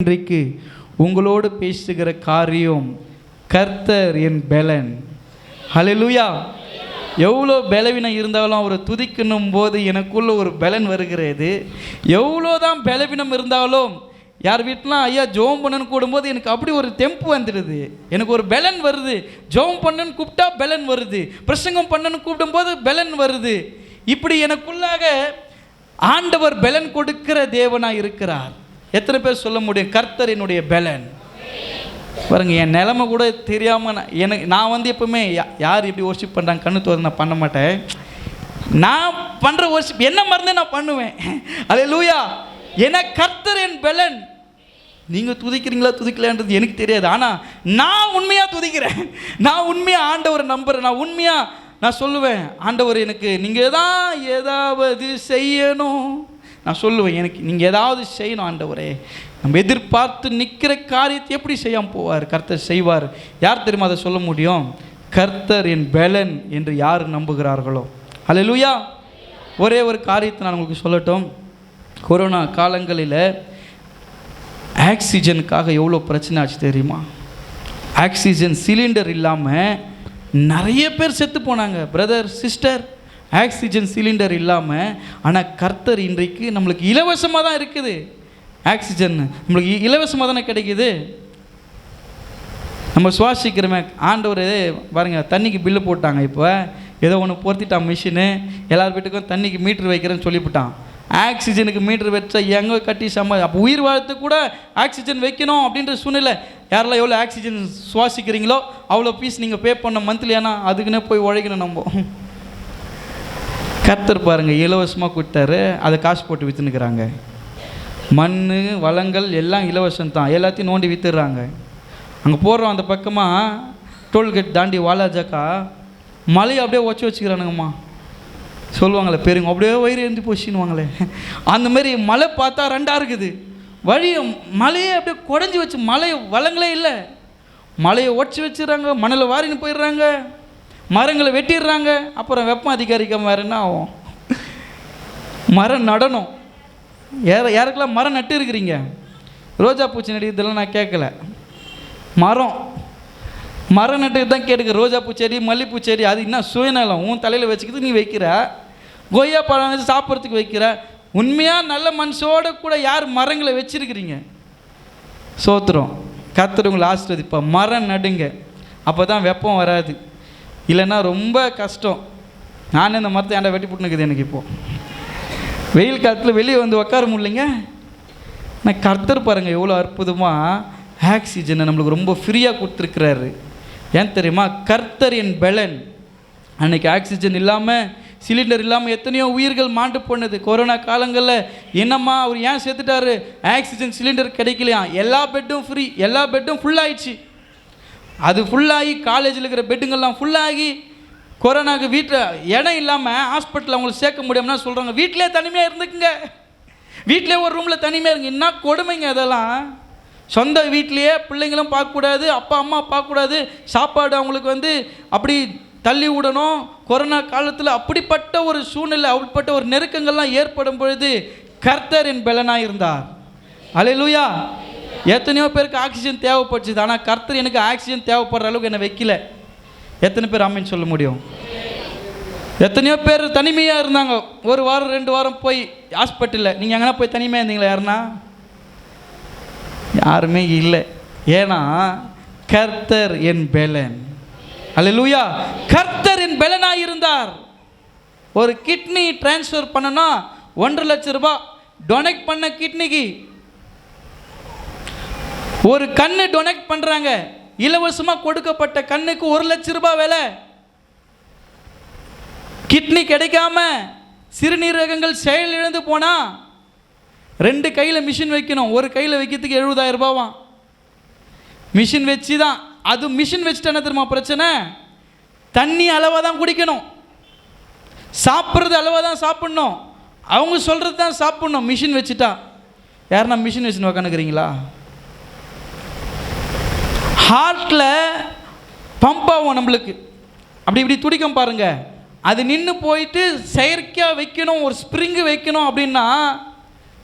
இன்றைக்கு உங்களோடு பேசுகிற காரியம் கர்த்தர் என் பெலன். ஹல்லேலூயா. எவ்வளோ பலவீனம் இருந்தாலும் அவரை துதிக்கணும் போது எனக்குள்ள ஒரு பலன் வருகிறது. எவ்வளோதான் பலவீனம் இருந்தாலும் யார் வீட்டிலாம் ஐயா ஜோம் பண்ணுன்னு கூடும்போது எனக்கு அப்படி ஒரு தெம்பு வந்துடுது, எனக்கு ஒரு பலன் வருது. ஜோம் பண்ணுன்னு கூப்பிட்டா பலன் வருது, பிரசங்கம் பண்ணுன்னு கூப்பிடும்போது பலன் வருது. இப்படி எனக்குள்ளாக ஆண்டவர் பலன் கொடுக்கிற தேவனாக இருக்கிறார். எத்தனை பேர் சொல்ல முடியும் கர்த்தர் என்னுடைய பலன்? பாருங்க, என் நிலைமை கூட தெரியாமல் நான் எப்பவுமே யார் எப்படி ஒர்ஷிப் பண்ணுறாங்க கண்ணு தோறு நான் பண்ண மாட்டேன். நான் பண்ணுற ஒர்ஷிப் என்ன மறந்தே நான் பண்ணுவேன். அல்லேலூயா. ஏன்னா கர்த்தர் என் பலன். நீங்கள் துதிக்கிறீங்களா துதிக்கலான்றது எனக்கு தெரியாது, ஆனால் நான் உண்மையாக துதிக்கிறேன். நான் உண்மையாக ஆண்டவரை நம்புகிறேன். நான் உண்மையாக நான் சொல்லுவேன், ஆண்டவர் எனக்கு நீங்கள் தான் ஏதாவது செய்யணும். நான் சொல்லுவேன், எனக்கு நீங்கள் ஏதாவது செய்யணும் ஆண்டவரே. நம்ம எதிர்பார்த்து நிற்கிற காரியத்தை எப்படி செய்யாமல் போவார்? கர்த்தர் செய்வார். யார் தெரியுமா அதை சொல்ல முடியும்? கர்த்தர் என் பலன் என்று யார் நம்புகிறார்களோ. அல்லேலூயா. ஒரே ஒரு காரியத்தை நான் உங்களுக்கு சொல்லட்டும். கொரோனா காலங்களில் ஆக்சிஜனுக்காக எவ்வளோ பிரச்சனை ஆச்சு தெரியுமா? ஆக்சிஜன் சிலிண்டர் இல்லாமல் நிறைய பேர் செத்து போனாங்க. பிரதர் சிஸ்டர், ஆக்சிஜன் சிலிண்டர் இல்லாமல். ஆனால் கர்த்தர் இன்றைக்கு நம்மளுக்கு இலவசமாக தான் இருக்குது. ஆக்சிஜன் நம்மளுக்கு இலவசமாக தானே கிடைக்குது. நம்ம சுவாசிக்கிறோமே. ஆண்டவர் பாருங்கள், தண்ணிக்கு பில்லு போட்டாங்க. இப்போ ஏதோ ஒன்று பொருத்திட்டான் மிஷினு, எல்லார் வீட்டுக்கும் தண்ணிக்கு மீட்ரு வைக்கிறேன்னு சொல்லிவிட்டான். ஆக்சிஜனுக்கு மீட்ரு வச்சா எங்கே கட்டி அப்போ உயிர் வாழ்த்து கூட ஆக்சிஜன் வைக்கணும் அப்படின்ற சூழ்நிலை. யாரெல்லாம் எவ்வளோ ஆக்சிஜன் சுவாசிக்கிறீங்களோ அவ்வளோ ஃபீஸ் நீங்கள் பே பண்ண மந்த்லி. ஆனால் அதுக்குன்னே போய் உழைக்கணும் நம்ம. கர்த்தர் பாருங்கள் இலவசமாக கொடுத்தாரு, அதை காசு போட்டு விற்றுனுக்குறாங்க. மண் வளங்கள் எல்லாம் இலவசம் தான், எல்லாத்தையும் நோண்டி விற்றுறாங்க. அங்கே போடுறோம் அந்த பக்கமாக டோல்கேட் தாண்டி வாலாஜாக்கா மலையை அப்படியே வச்சுக்கிறானுங்கம்மா. சொல்லுவாங்களே பெருங்க அப்படியே வயிறு எழுந்து போச்சுன்னுவாங்களே, அந்த மாதிரி மலை பார்த்தா ரெண்டாக இருக்குது. வழியை மலையை அப்படியே குடஞ்சி வச்சு, மலை வளங்களே இல்லை, மலையை ஒடிச்சு வச்சுறாங்க, மணலை வாரின்னு போயிடுறாங்க, மரங்களை வெட்டிடுறாங்க. அப்புறம் வெப்பம் அதிகாரிக்காம வேறு என்ன ஆகும்? மரம் நடணும். யாருக்கெல்லாம் மரம் நட்டு இருக்கிறீங்க? ரோஜா பூச்சி நடிக்கிறதெல்லாம் நான் கேட்கல. மரம் நட்டு தான் கேட்குற. ரோஜா பூச்செடி மல்லிப்பூச்செடி அது என்ன சுயநலம்? உன் தலையில் வச்சுக்கிட்டு நீ வைக்கிற. கொய்யா பழம் வச்சு சாப்பிட்றதுக்கு வைக்கிற. உண்மையாக நல்ல மனசோடு கூட யார் மரங்களை வச்சுருக்கிறீங்க? சோத்துறோம். கர்த்தர் உங்களை ஆசீர்வதிப்பா. மரம் நடுங்க, அப்போ தான் வெப்பம் வராது. இல்லைன்னா ரொம்ப கஷ்டம். நானே இந்த மரத்தை ஏன்டா வெட்டி போட்டுனுக்குது எனக்கு. இப்போது வெயில் காலத்தில் வெளியே வந்து உட்கார முடியலைங்க. ஆனால் கர்த்தர் பாருங்கள் எவ்வளோ அற்புதமாக ஆக்சிஜனை நம்மளுக்கு ரொம்ப ஃப்ரீயாக கொடுத்துருக்குறாரு. ஏன் தெரியுமா? கர்த்தர் என் பலன். அன்றைக்கி ஆக்சிஜன் இல்லாமல் சிலிண்டர் இல்லாமல் எத்தனையோ உயிர்கள் மாண்டு போனது. கொரோனா காலங்களில் என்னம்மா அவர் ஏன் சேர்த்துட்டாரு? ஆக்சிஜன் சிலிண்டர் கிடைக்கலையா? எல்லா பெட்டும் ஃப்ரீ, எல்லா பெட்டும் ஃபுல்லாகிடுச்சு. அது ஃபுல்லாகி காலேஜில் இருக்கிற பெட்டுங்கள்லாம் ஃபுல்லாகி கொரோனாவுக்கு வீட்டில் இடம் இல்லாமல் ஹாஸ்பிட்டலில் அவங்களுக்கு சேர்க்க முடியும்னா சொல்கிறாங்க வீட்டிலே தனிமையாக இருந்துக்குங்க, வீட்டிலே ஒரு ரூமில் தனிமையாக இருங்க. என்ன கொடுமைங்க அதெல்லாம். சொந்த வீட்லேயே பிள்ளைங்களும் பார்க்கக்கூடாது, அப்பா அம்மா பார்க்கக்கூடாது, சாப்பாடு அவங்களுக்கு அப்படி தள்ளி விடணும். கொரோனா காலத்தில் அப்படிப்பட்ட ஒரு சூழ்நிலை, அப்படிப்பட்ட ஒரு நெருக்கங்கள்லாம் ஏற்படும் பொழுது கர்த்தர் என் பலனாக இருந்தார். அல்லேலூயா. எத்தனையோ பேருக்கு ஆக்சிஜன் தேவைப்பட்டுச்சு, ஆனால் கர்த்தர் எனக்கு ஆக்சிஜன் தேவைப்படுற அளவுக்கு என்னை வைக்கல. எத்தனை பேர் ஆமீன் சொல்ல முடியும்? எத்தனையோ பேர் தனிமையாக இருந்தாங்க. ஒரு வாரம் 2 வாரம் போய் ஹாஸ்பிட்டலில். நீங்கள் எங்கன்னா போய் தனிமையாக இருந்தீங்களா? யாருமே இல்லை. ஏன்னா கர்த்தர் என் பலன். அல்லேலூயா. கர்த்தர் என் பலனாக இருந்தார். ஒரு கிட்னி டிரான்ஸ்ஃபர் பண்ணனா 1.5 லட்சம் ரூபாய். டொனேட் பண்ண கிட்னிக்கு ஒரு கண்ணு டொனேட் பண்ணுறாங்க. இலவசமாக கொடுக்கப்பட்ட கண்ணுக்கு 1 லட்சம் ரூபாய் விலை. கிட்னி கிடைக்காம சிறுநீரகங்கள் செயல் இழந்து போனால் 2 கையில் மிஷின் வைக்கணும். ஒரு கையில் வைக்கிறதுக்கு 70,000 ரூபாவாம். மிஷின் வச்சு தான். அது மிஷின் வச்சுட்டு என்ன தெரியுமா பிரச்சனை? தண்ணி அளவாக தான் குடிக்கணும், சாப்பிட்றது அளவாக தான் சாப்பிட்ணும், அவங்க சொல்கிறது தான் சாப்பிட்ணும். மிஷின் வச்சுட்டா யாருன்னா மிஷின் வச்சுன்னு உக்காந்துக்கிறீங்களா? ஹார்ட்டில் பம்ப் ஆகும் நம்மளுக்கு, அப்படி இப்படி துடிக்கும் பாருங்கள். அது நின்று போயிட்டு செயற்கையாக வைக்கணும், ஒரு ஸ்ப்ரிங்கு வைக்கணும் அப்படின்னா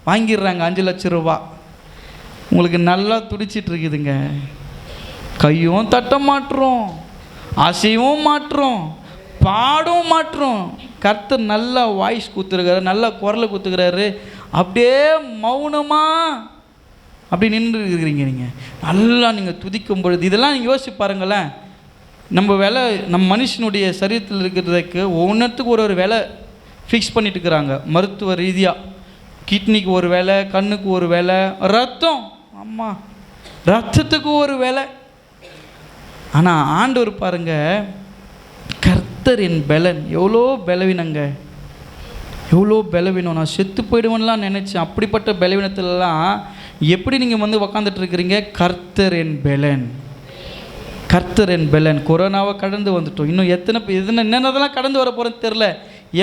வாங்கிடுறாங்க 5 லட்சம் ரூபா. உங்களுக்கு நல்லா துடிச்சிட்டு இருக்குதுங்க. கையும் தட்ட மாட்டுறோம், அசைவும் மாட்டுறோம், பாடும் மாட்டுறோம். கர்த்தர் நல்லா வாய்ஸ் கொடுத்துருக்காரு, நல்லா குரலை கொடுத்துக்கிறாரு. அப்படியே மௌனமாக அப்படி நின்று இருக்கிறீங்க. நீங்கள் நல்லா நீங்கள் துதிக்கும் பொழுது இதெல்லாம் நீங்கள் யோசிச்சு பாருங்களேன். நம்ம வேலை, நம்ம மனுஷனுடைய சரீரத்தில் இருக்கிறதுக்கு ஒவ்வொன்றுத்துக்கு ஒரு வேலை ஃபிக்ஸ் பண்ணிட்டு இருக்கிறாங்க. மருத்துவ ரீதியாக கிட்னிக்கு ஒரு வேலை, கண்ணுக்கு ஒரு வேலை, ரத்தம், ஆமாம் ரத்தத்துக்கு ஒரு வேலை. ஆனால் ஆண்டவர் பாருங்க, கர்த்தர் என் பலன். எவ்வளோ பலவீனங்க, எவ்வளோ பலவீனம். நான் செத்து போயிடுவேன்லாம் நினச்சேன். அப்படிப்பட்ட பலவீனத்திலலாம் எப்படி நீங்கள் உக்காந்துட்ருக்கிறீங்க? கர்த்தர் என் பலன், கர்த்தர் என் பலன். கொரோனாவை கடந்து வந்துட்டோம். இன்னும் என்னென்னதெல்லாம் கடந்து வர போகிறேன்னு தெரில.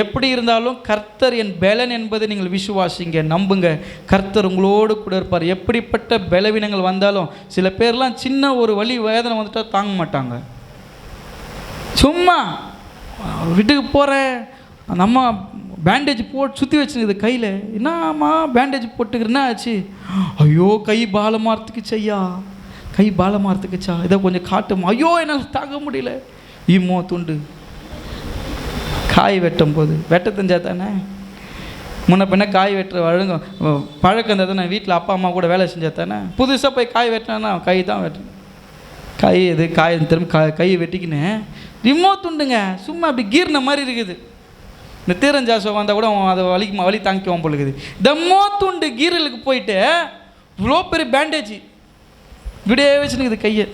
எப்படி இருந்தாலும் கர்த்தர் என் பலன் என்பதை நீங்கள் விசுவாசிங்க, நம்புங்க. கர்த்தர் உங்களோடு கூட இருப்பார். எப்படிப்பட்ட பலவீனங்கள் வந்தாலும், சில பேர்லாம் சின்ன ஒரு வலி வேதனை வந்துட்டால் தாங்க மாட்டாங்க. சும்மா வீட்டுக்கு போகிறேன், அந்த அம்மா பேண்டேஜ் போட்டு சுற்றி வச்சுருக்குது கையில். என்னம்மா பேண்டேஜ் போட்டுக்கிறேன்னா ஆச்சு? ஐயோ கை பாலமாகறதுக்குச்சு ஐயா, கை பாலமாகறதுக்குச்சா, இதை கொஞ்சம் காட்டுமா. ஐயோ என்னால் தாங்க முடியல. ஈமோ துண்டு. காய் வெட்டும் போது வெட்ட தெரிஞ்சால் தானே, முன்ன பின்ன காய் வெட்டுற பழக்கம் இருந்தால் தானே. வீட்டில் அப்பா அம்மா கூட வேலை செஞ்சால் தானே. புதுசாக போய் காய் வெட்டினா கை தான் வெட்டணும். கை இது காய் திரும்ப கையை வெட்டிக்கினேன். ரிமோ துண்டுங்க, சும்மா அப்படி கீர்ன மாதிரி இருக்குது. இந்த தீரஞ்சாசம் வந்தால் கூட அதை வலி தாங்கிக்குவோம் போல இருக்குது. தம்மோ துண்டு கீரலுக்கு போயிட்டு இவ்வளோ பெரிய பேண்டேஜ் இப்படியே வச்சுனுக்குது கையை.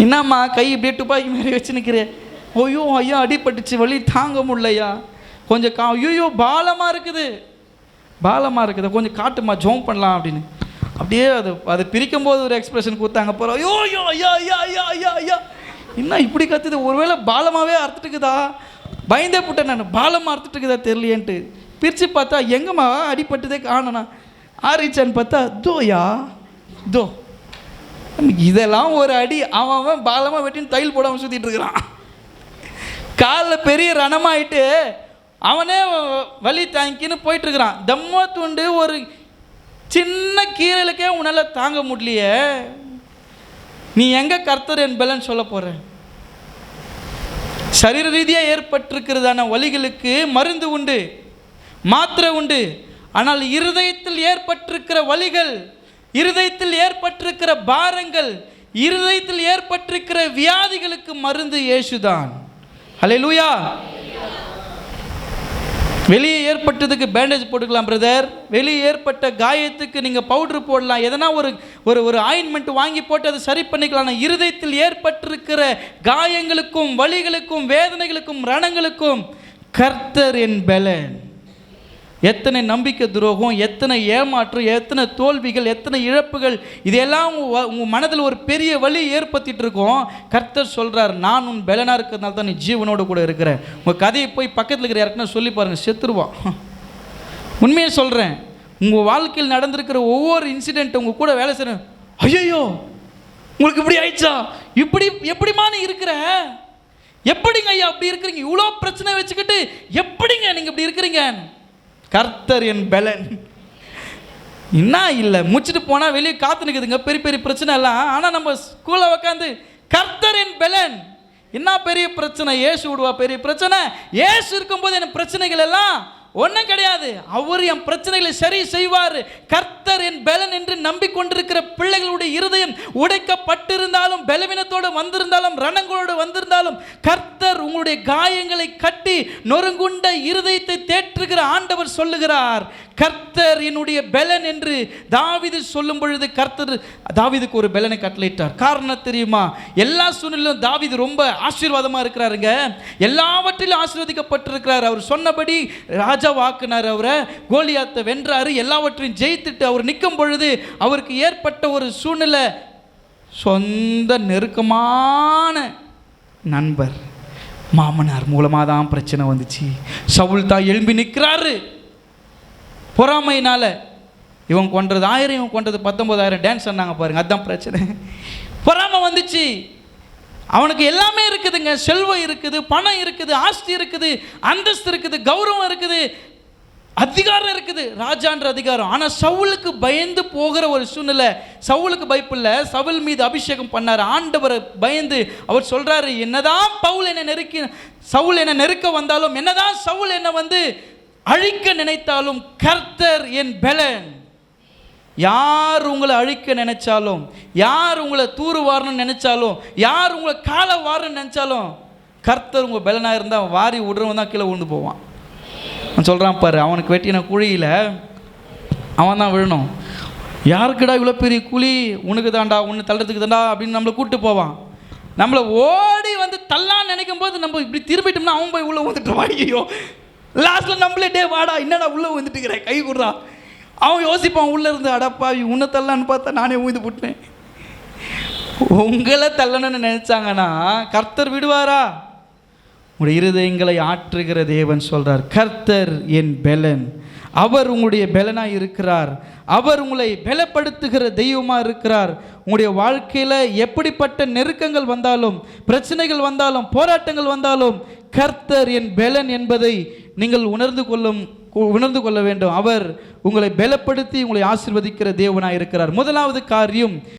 என்னம்மா கை இப்படியே துப்பாக்கி மாதிரி வச்சு நிற்கிறேன். ஐயோ ஐயா அடிபட்டுச்சு, வலி தாங்க முடியலையா, கொஞ்சம் ஐயோ பாலமாக இருக்குது, பாலமாக இருக்குது, கொஞ்சம் காட்டுமா, ஜோம் பண்ணலாம் அப்படின்னு. அப்படியே அது பிரிக்கும் போது ஒரு எக்ஸ்பிரஷன் கொடுத்தாங்க போகிறோம். ஐயோ ஐயோ ஐயா ஐயா ஐயா ஐயா ஐயா என்ன இப்படி கற்றுது? ஒருவேளை பாலமாகவே அறுத்துட்டுக்குதா, பயந்தே போட்டேன் நான். பாலமாக அறுத்துட்டுக்குதா தெரியலையேன்ட்டு பிரித்து பார்த்தா எங்கம்மா அடிப்பட்டதே காணனா. ஆரிச்சான்னு பார்த்தா தோயா தோ. இதெல்லாம் ஒரு அடி. அவன் பாலமாக வெட்டின்னு தையல் போடாமல் சுற்றிட்டு இருக்கிறான். காலில் பெரிய ரணமாயிட்டு அவனே வலி தாங்கின்னு போயிட்டுருக்கிறான். தம்மோ துண்டு ஒரு சின்ன கீரலுக்கே உன்னால் தாங்க முடியலையே, நீ எங்கே கர்த்தர் என் பலன் சொல்ல போகிற? சரீர ரீதியாக ஏற்பட்டிருக்கிறதான வலிகளுக்கு மருந்து உண்டு, மாத்திரை உண்டு. ஆனால் இருதயத்தில் ஏற்பட்டிருக்கிற வலிகள், இருதயத்தில் ஏற்பட்டிருக்கிற பாரங்கள், இருதயத்தில் ஏற்பட்டிருக்கிற வியாதிகளுக்கு மருந்து இயேசுதான். ஹல்லேலூயா. வெளியே ஏற்பட்டதுக்கு பேண்டேஜ் போட்டுக்கலாம் பிரதர், வெளியே ஏற்பட்ட காயத்துக்கு நீங்கள் பவுட்ரு போடலாம், எதனா ஒரு ஆயின்மெண்ட் வாங்கி போட்டு அதை சரி பண்ணிக்கலாம். இருதயத்தில் ஏற்பட்டிருக்கிற காயங்களுக்கும் வலிகளுக்கும் வேதனைகளுக்கும் ரணங்களுக்கும் கர்த்தர் என் பலன். எத்தனை நம்பிக்கை துரோகம், எத்தனை ஏமாற்றம், எத்தனை தோல்விகள், எத்தனை இழப்புகள், இதெல்லாம் உங்கள் மனதில் ஒரு பெரிய வலி ஏற்படுத்திட்டு இருக்கோம். கர்த்தர் சொல்கிறார், நான் உன் பலனாக இருக்கிறதுனால தான் நீ ஜீவனோடு கூட இருக்கிற. உங்கள் கதையை போய் பக்கத்தில் இருக்கிற யாருக்குன்னா சொல்லி பாருங்கள், செத்துருவான். உண்மையை சொல்கிறேன், உங்கள் வாழ்க்கையில் நடந்திருக்கிற ஒவ்வொரு இன்சிடென்ட் உங்கள் கூட வேலை செய்யணும். ஐயோ உங்களுக்கு இப்படி ஆயிடுச்சா, இப்படி எப்படிமா நீ இருக்கிற, எப்படிங்க ஐயா அப்படி இருக்கிறீங்க, இவ்வளோ பிரச்சனை வச்சுக்கிட்டு எப்படிங்க நீங்கள் இப்படி இருக்கிறீங்க? கர்த்தர் என் பலன். என்ன இல்லை முடிச்சுட்டு போனால் வெளியே காத்து நிற்குதுங்க பெரிய பெரிய பிரச்சனை எல்லாம். ஆனால் நம்ம ஸ்கூலில் உட்காந்து கர்த்தர் என் பலன். என்ன பெரிய பிரச்சனை? ஏசு விடுவா பெரிய பிரச்சனை? ஏசு இருக்கும்போது என் பிரச்சனைகள் எல்லாம் ஒன்றும் கிடையாது. அவர் என் பிரச்சனைகளை சரி செய்வார். கர்த்தர் என் பலன் என்று நம்பிக்கொண்டிருக்கிற பிள்ளைகளுடைய இருதயம் உடைக்கப்பட்டிருந்தாலும், பலவீனத்தோடு வந்திருந்தாலும், ரணங்களோடு வந்திருந்தாலும், கர்த்தர் உங்களுடைய காயங்களை கட்டி நொறுங்குண்ட இருதயத்தை தேற்றுகிற ஆண்டவர் சொல்லுகிறார், கர்த்தர் என்னுடைய பலன் என்று தாவீது சொல்லும் பொழுது கர்த்தர் தாவீதுக்கு ஒரு பலனை கட்டளையிட்டார். காரணம் தெரியுமா? எல்லா சூழ்நிலையிலும் தாவீது ரொம்ப ஆசீர்வாதமாக இருக்கிறாருங்க, எல்லாவற்றிலும் ஆசீர்வதிக்கப்பட்டிருக்கிறார். அவர் சொன்னபடி ராஜாவாக்குனார், அவரை கோலியாத்தை வென்றாரு, எல்லாவற்றையும் ஜெயித்துட்டு அவர் நிற்கும் பொழுது அவருக்கு ஏற்பட்ட ஒரு சூழ்நிலை, சொந்த நெருக்கமான நண்பர் மாமனார் மூலமாக தான் பிரச்சனை வந்துச்சு. சவுல் தான் எழும்பி நிற்கிறாரு. பொறாமையினால இவன் கொன்றது 1000, இவன் கொன்றது 19,000 டான்ஸ் சொன்னாங்க பாருங்க, அதுதான் பிரச்சனை. பொறாமை வந்துச்சு. அவனுக்கு எல்லாமே இருக்குதுங்க, செல்வம் இருக்குது, பணம் இருக்குது, ஆஸ்தி இருக்குது, அந்தஸ்து இருக்குது, கௌரவம் இருக்குது, அதிகாரம் இருக்குது, ராஜான்ற அதிகாரம். ஆனால் சவுலுக்கு பயந்து போகிற ஒரு சூழ்நிலை. சவுலுக்கு பயப்பில்ல, சவுல் மீது அபிஷேகம் பண்ணார். ஆண்டவரை பயந்து அவர் சொல்றாரு, என்னதான் சவுல் என்னை நெருக்க வந்தாலும், என்னதான் சவுல் என்னை வந்து அழிக்க நினைத்தாலும், கர்த்தர் என் பெலன். யார் உங்களை அழிக்க நினைச்சாலும், யார் உங்களை தூரு வாரணும்னு நினைச்சாலும், யார் உங்களை காலை வாரணும்னு நினைச்சாலும், கர்த்தர் உங்கள் பெலனாக இருந்தால் வாரி விடுறவன் தான் கீழே விழுந்து போவான். நான் சொல்கிறான் பாரு, அவனுக்கு வெட்டின குழியில் அவன் தான் விழணும். யாருக்குடா இவ்வளோ பெரிய குழி, உனக்கு தாண்டா, உன்னை தள்ளுறதுக்கு தாண்டா அப்படின்னு நம்மளை கூப்பிட்டு போவான். நம்மளை ஓடி வந்து தள்ளான்னு நினைக்கும் போது நம்ம இப்படி திரும்பிட்டோம்னா அவன் போய் உள்ளே வந்துட்டு வாங்கியோ. லாஸ்ட்டில் நம்மளே டே வாடா, என்னடா உள்ளே வந்துட்டுக்கிறேன், கை கொடுறா. அவன் யோசிப்பான் உள்ளே இருந்து, அடப்பாவி உன்னை தள்ளான்னு பார்த்தா நானே ஊந்து போட்டேன். உங்களை தள்ளணும்னு நினைச்சாங்கன்னா கர்த்தர் விடுவாரா? உங்களுடைய இருதயங்களை ஆற்றுகிற தேவன் சொல்றார், கர்த்தர் என் பெலன். அவர் உங்களுடைய பெலனாக இருக்கிறார். அவர் உங்களை பலப்படுத்துகிற தெய்வமாக இருக்கிறார். உங்களுடைய வாழ்க்கையில் எப்படிப்பட்ட நெருக்கங்கள் வந்தாலும், பிரச்சனைகள் வந்தாலும், போராட்டங்கள் வந்தாலும், கர்த்தர் என் பெலன் என்பதை நீங்கள் உணர்ந்து கொள்ள வேண்டும். அவர் உங்களை பலப்படுத்தி உங்களை ஆசீர்வதிக்கிற தேவனாக இருக்கிறார். முதலாவது காரியம்,